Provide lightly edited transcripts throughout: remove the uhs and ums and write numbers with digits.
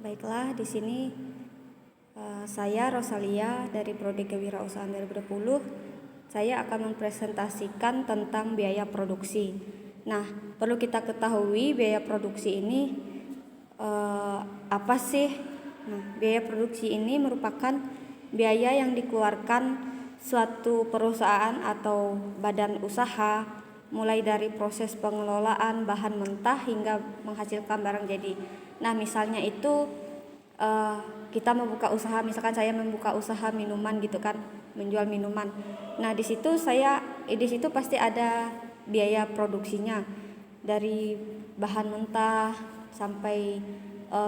Baiklah, di sini saya Rosalia dari Prodi Kewirausahaan 2020. Saya akan mempresentasikan tentang biaya produksi. Nah, perlu kita ketahui biaya produksi ini apa sih? Nah, biaya produksi ini merupakan biaya yang dikeluarkan suatu perusahaan atau badan usaha mulai dari proses pengelolaan bahan mentah hingga menghasilkan barang jadi. Nah, misalnya itu kita membuka usaha, misalkan saya membuka usaha minuman gitu kan, menjual minuman. Nah, di situ pasti ada biaya produksinya dari bahan mentah sampai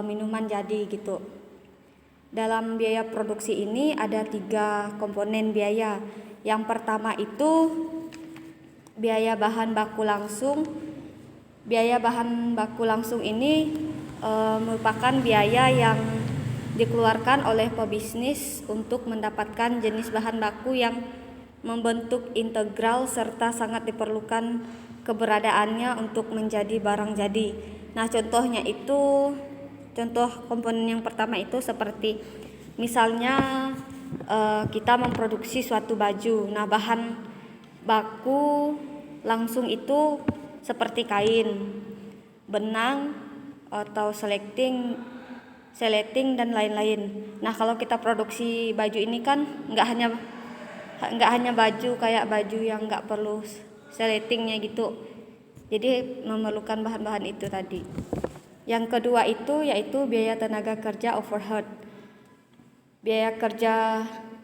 minuman jadi gitu. Dalam biaya produksi ini ada 3 komponen biaya. Yang pertama itu biaya bahan baku langsung. Biaya bahan baku langsung ini merupakan biaya yang dikeluarkan oleh pebisnis untuk mendapatkan jenis bahan baku yang membentuk integral serta sangat diperlukan keberadaannya untuk menjadi barang jadi. Nah, contoh komponen yang pertama itu seperti misalnya kita memproduksi suatu baju. Nah, bahan baku langsung itu seperti kain, benang atau seleting dan lain-lain. Nah, kalau kita produksi baju ini kan nggak hanya baju kayak baju yang nggak perlu seletingnya gitu. Jadi memerlukan bahan-bahan itu tadi. Yang kedua itu yaitu biaya tenaga kerja overhead. Biaya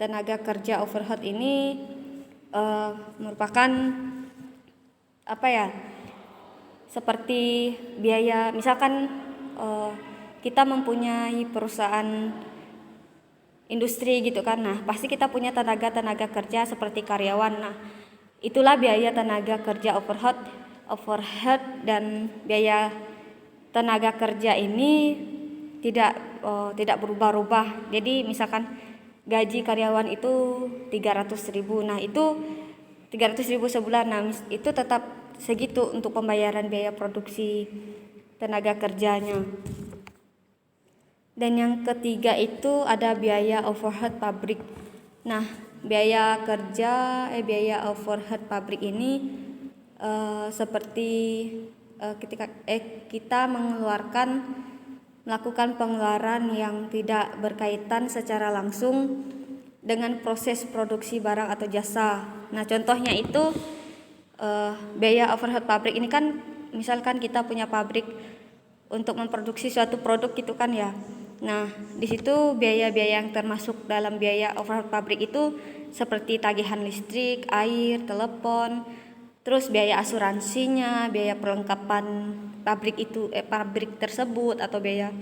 tenaga kerja overhead ini merupakan seperti biaya misalkan kita mempunyai perusahaan industri gitu kan. Nah, pasti kita punya tenaga kerja seperti karyawan. Nah, itulah biaya tenaga kerja overhead dan biaya tenaga kerja ini tidak berubah-ubah. Jadi misalkan gaji karyawan itu 300.000. Nah, itu 300.000 sebulan. Nah, itu tetap segitu untuk pembayaran biaya produksi tenaga kerjanya. Dan yang ketiga itu ada biaya overhead pabrik. Nah, biaya overhead pabrik ini seperti ketika kita melakukan pengeluaran yang tidak berkaitan secara langsung dengan proses produksi barang atau jasa. Nah, contohnya itu biaya overhead pabrik ini kan misalkan kita punya pabrik untuk memproduksi suatu produk gitu kan ya. Nah, di situ biaya-biaya yang termasuk dalam biaya overhead pabrik itu seperti tagihan listrik, air, telepon, terus biaya asuransinya, biaya perlengkapan pabrik tersebut atau biaya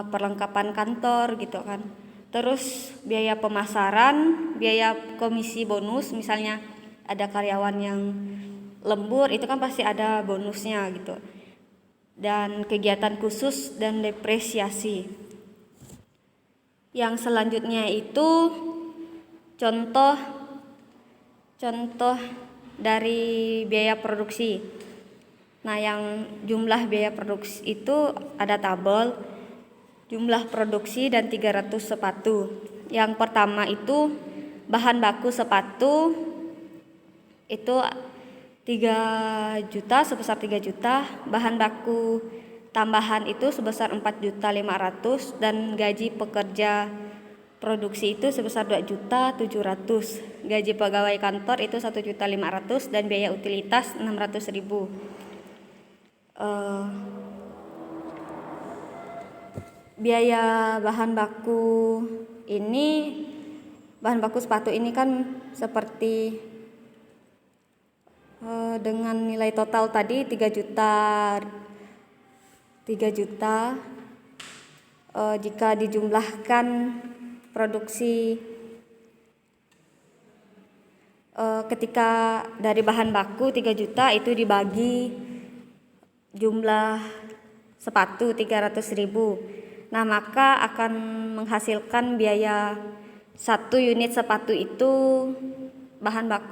perlengkapan kantor gitu kan. Terus biaya pemasaran, biaya komisi bonus, misalnya ada karyawan yang lembur itu kan pasti ada bonusnya gitu. Dan kegiatan khusus dan depresiasi. Yang selanjutnya itu contoh dari biaya produksi. Nah, yang jumlah biaya produksi itu ada tabel jumlah produksi dan 300 sepatu. Yang pertama itu bahan baku sepatu itu 3 juta, sebesar 3 juta, bahan baku tambahan itu sebesar 4.500.000 dan gaji pekerja produksi itu sebesar 2.700.000. Gaji pegawai kantor itu 1.500.000 dan biaya utilitas 600.000. Biaya bahan baku sepatu ini kan seperti dengan nilai total tadi 3 juta jika dijumlahkan produksi ketika dari bahan baku 3 juta itu dibagi jumlah sepatu 300.000. Nah, maka akan menghasilkan biaya 1 unit sepatu itu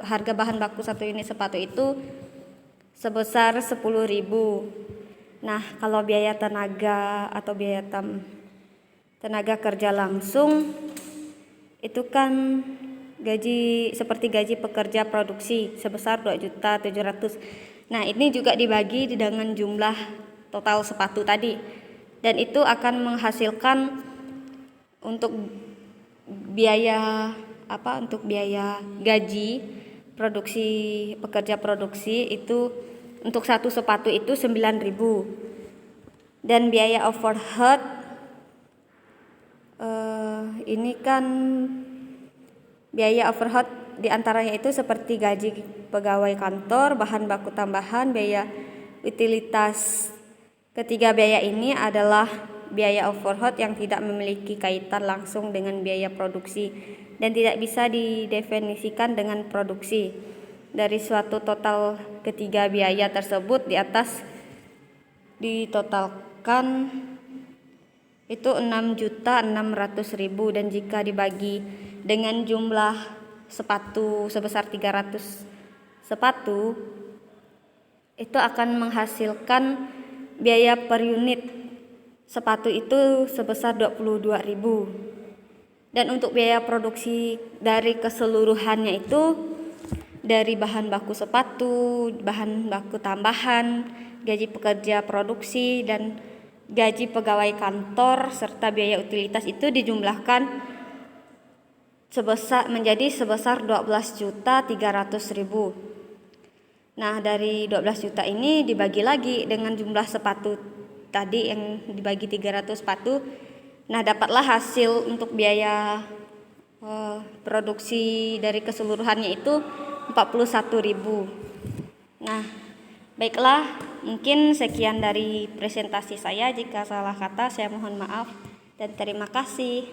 harga bahan baku 1 unit sepatu itu sebesar 10.000. Nah, kalau biaya tenaga atau biaya tenaga kerja langsung itu kan seperti gaji pekerja produksi sebesar 2.700.000. Nah, ini juga dibagi dengan jumlah total sepatu tadi. Dan itu akan menghasilkan untuk biaya gaji pekerja produksi itu untuk satu sepatu itu 9.000. Dan biaya overhead ini kan biaya overhead diantaranya itu seperti gaji pegawai kantor, bahan baku tambahan, biaya utilitas. Ketiga biaya ini adalah biaya overhead yang tidak memiliki kaitan langsung dengan biaya produksi dan tidak bisa didefinisikan dengan produksi. Dari suatu total ketiga biaya tersebut di atas ditotalkan itu 6.600.000, dan jika dibagi dengan jumlah sepatu sebesar 300 sepatu itu akan menghasilkan biaya per unit sepatu itu sebesar 22.000. Dan untuk biaya produksi dari keseluruhannya itu dari bahan baku sepatu, bahan baku tambahan, gaji pekerja produksi, dan gaji pegawai kantor serta biaya utilitas itu dijumlahkan menjadi sebesar 12.300.000. Nah, dari 12 juta ini dibagi lagi dengan jumlah sepatu tadi yang dibagi 300 sepatu. Nah, dapatlah hasil untuk biaya produksi dari keseluruhannya itu 41.000. Nah, baiklah, mungkin sekian dari presentasi saya. Jika salah kata saya mohon maaf dan terima kasih.